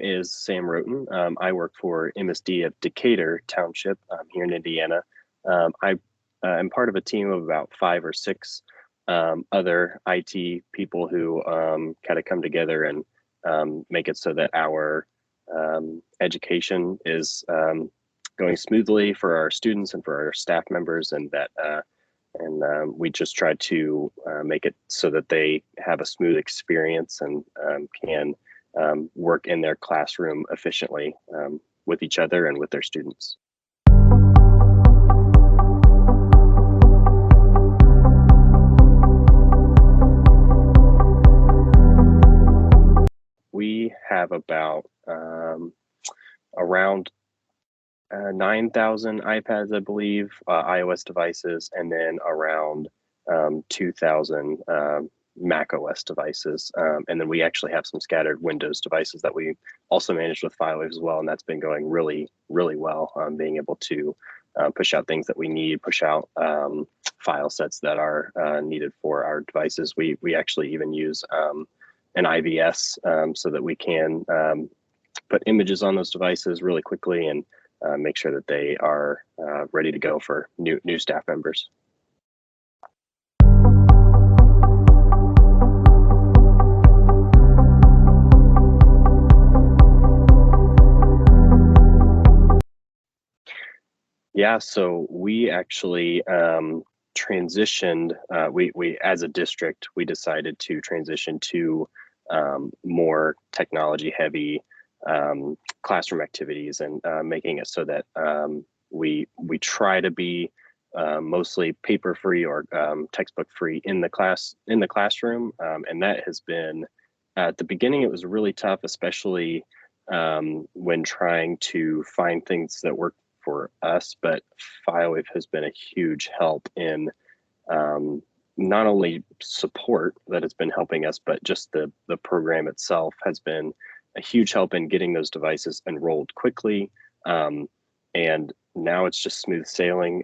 is Sam Roten. I work for MSD of Decatur Township here in Indiana. I am part of a team of about 5 or 6 other IT people who kind of come together and make it so that our education is going smoothly for our students and for our staff members, and that we just try to make it so that they have a smooth experience and can work in their classroom efficiently with each other and with their students. We have about around 9,000 iPads, I believe, iOS devices, and then around 2,000 Mac OS devices. And then we actually have some scattered Windows devices that we also manage with FileWave as well. And that's been going really, really well, being able to push out things that we need, push out file sets that are needed for our devices. We actually even use an IVS so that we can put images on those devices really quickly and make sure that they are ready to go for new staff members. Yeah, so we actually transitioned. We as a district, we decided to transition to more technology-heavy classroom activities, and making it so that we try to be mostly paper-free or textbook-free in the classroom, and that has been at the beginning. It was really tough, especially when trying to find things that work for us. But FileWave has been a huge help in not only support that it's been helping us, but just the program itself has been a huge help in getting those devices enrolled quickly. And now it's just smooth sailing.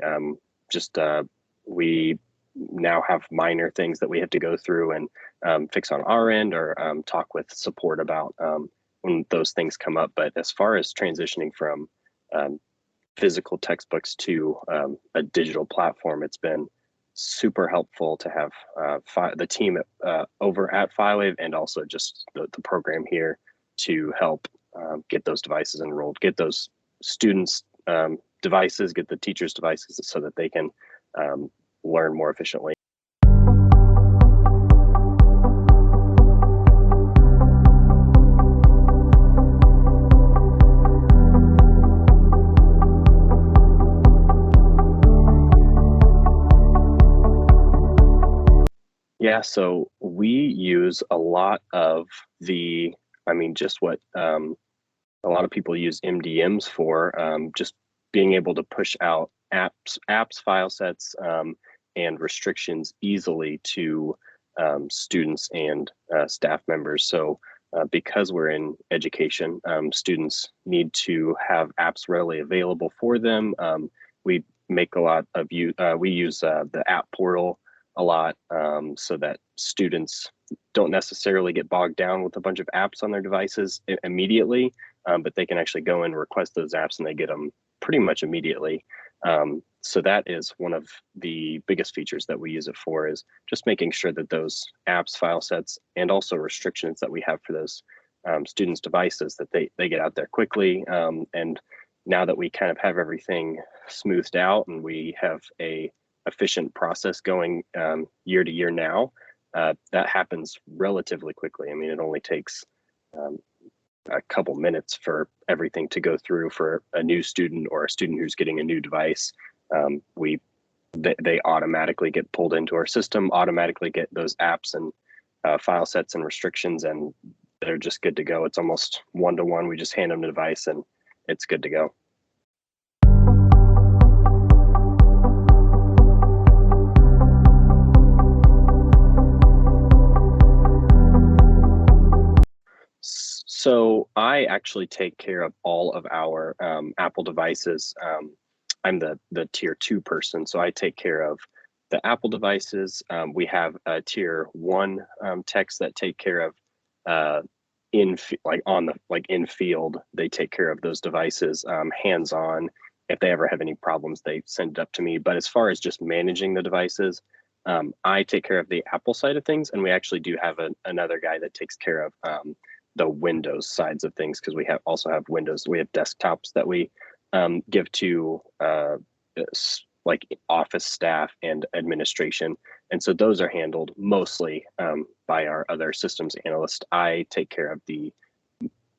We now have minor things that we have to go through and fix on our end, or talk with support about when those things come up. But as far as transitioning from physical textbooks to a digital platform, it's been super helpful to have the team over at FileWave, and also just the program here to help get those devices enrolled, get those students devices, get the teachers devices, so that they can learn more efficiently. Yeah, so we use a lot of just what a lot of people use MDMs for, just being able to push out apps, file sets, and restrictions easily to students and staff members. So because we're in education, students need to have apps readily available for them. We make a lot of we use the app portal a lot, so that students don't necessarily get bogged down with a bunch of apps on their devices immediately, but they can actually go and request those apps and they get them pretty much immediately. So that is one of the biggest features that we use it for, is just making sure that those apps, file sets, and also restrictions that we have for those students' devices, that they get out there quickly. And now that we kind of have everything smoothed out and we have a efficient process going year to year now, that happens relatively quickly. I mean, it only takes a couple minutes for everything to go through for a new student or a student who's getting a new device. They automatically get pulled into our system, automatically get those apps and file sets and restrictions, and they're just good to go. It's almost one-to-one. We just hand them the device and it's good to go. So I actually take care of all of our Apple devices. I'm the tier 2 person, so I take care of the Apple devices. We have a tier 1 techs that take care of in field, they take care of those devices, hands on. If they ever have any problems, they send it up to me. But as far as just managing the devices, I take care of the Apple side of things, and we actually do have another guy that takes care of the Windows sides of things, because we also have Windows. We have desktops that we give to like office staff and administration, and so those are handled mostly by our other systems analyst. I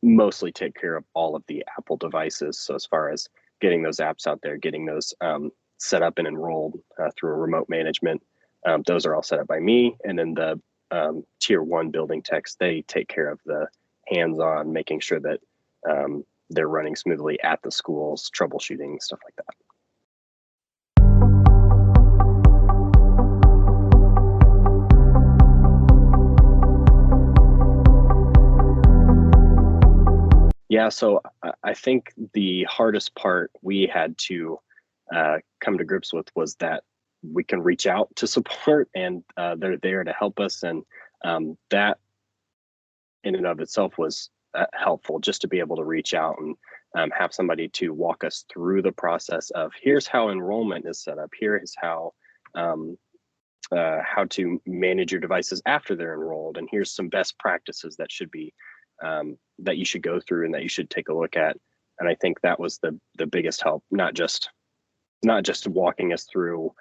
mostly take care of all of the Apple devices. So as far as getting those apps out there, getting those set up and enrolled through a remote management, those are all set up by me. And then the tier 1 building techs, they take care of the hands-on, making sure that they're running smoothly at the schools, troubleshooting, stuff like that. Yeah, so I think the hardest part we had to come to grips with was that we can reach out to support, and they're there to help us. And that in and of itself was helpful, just to be able to reach out and have somebody to walk us through the process of, here's how enrollment is set up, here is how to manage your devices after they're enrolled, and here's some best practices that should be that you should go through and that you should take a look at. And I think that was the biggest help, not just walking us through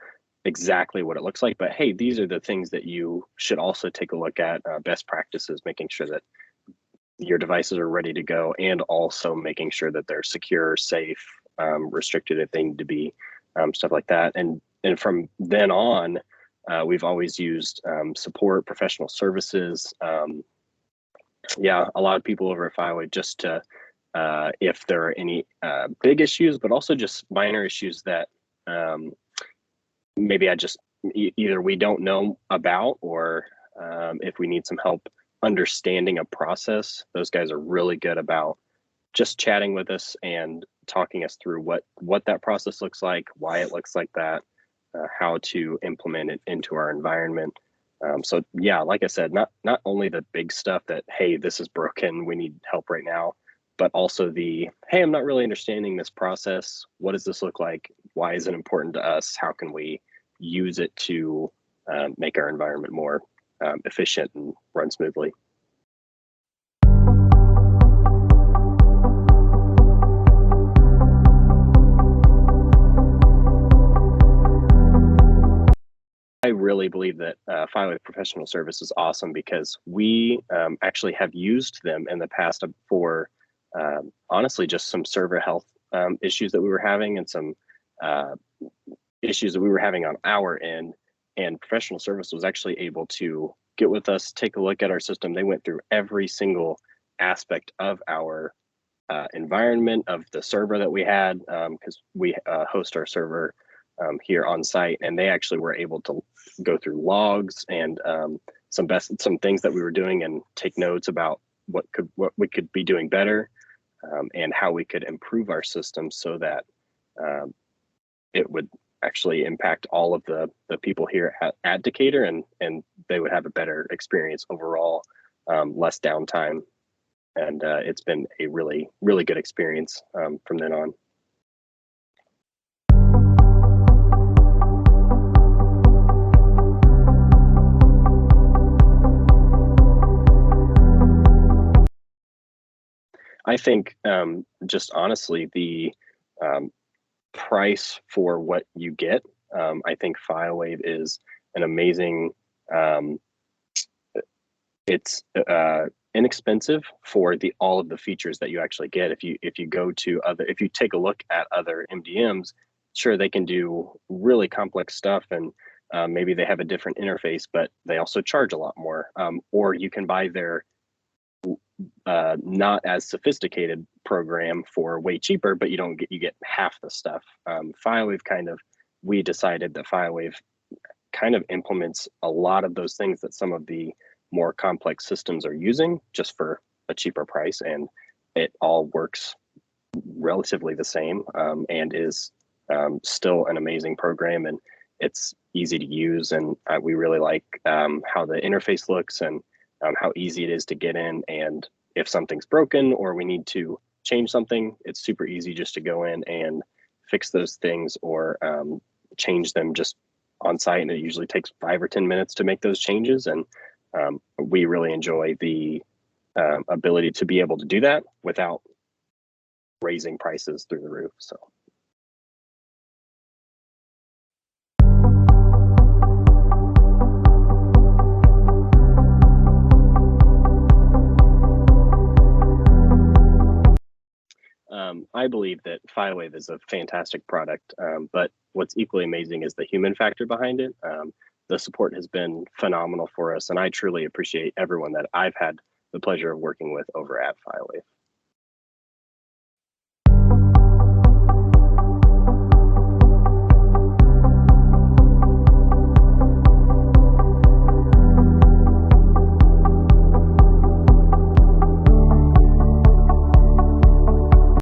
exactly what it looks like, but hey, these are the things that you should also take a look at, best practices, making sure that your devices are ready to go, and also making sure that they're secure, safe, restricted if they need to be, stuff like that. And from then on, we've always used support, professional services, yeah, a lot of people over at FileWave, just to if there are any big issues, but also just minor issues that maybe either we don't know about, or if we need some help understanding a process, those guys are really good about just chatting with us and talking us through what that process looks like, why it looks like that, how to implement it into our environment. So yeah, like I said, not only the big stuff that, hey, this is broken, we need help right now, but also the, hey, I'm not really understanding this process. What does this look like? Why is it important to us? How can we use it to make our environment more efficient and run smoothly? I really believe that FileWave Professional Service is awesome, because we actually have used them in the past for honestly just some server health issues that we were having, and some issues that we were having on our end. And Professional Service was actually able to get with us, take a look at our system. They went through every single aspect of our environment, of the server that we had, because we host our server here on site, and they actually were able to go through logs and some things that we were doing, and take notes about what we could be doing better, and how we could improve our system so that it would actually impact all of the people here at Decatur, and they would have a better experience overall, less downtime. And it's been a really, really good experience from then on. I think just honestly, the price for what you get, I think FileWave is an amazing, it's inexpensive for all of the features that you actually get. If you take a look at other MDMs, sure, they can do really complex stuff, and maybe they have a different interface, but they also charge a lot more. Or you can buy their not as sophisticated program for way cheaper, but you get half the stuff. FileWave we decided that FileWave kind of implements a lot of those things that some of the more complex systems are using, just for a cheaper price, and it all works relatively the same, and is still an amazing program, and it's easy to use, and we really like how the interface looks, and how easy it is to get in, and if something's broken or we need to change something, it's super easy just to go in and fix those things or change them just on site. And it usually takes 5 or 10 minutes to make those changes. And we really enjoy the ability to be able to do that without raising prices through the roof. So. I believe that FileWave is a fantastic product, but what's equally amazing is the human factor behind it. The support has been phenomenal for us, and I truly appreciate everyone that I've had the pleasure of working with over at FileWave.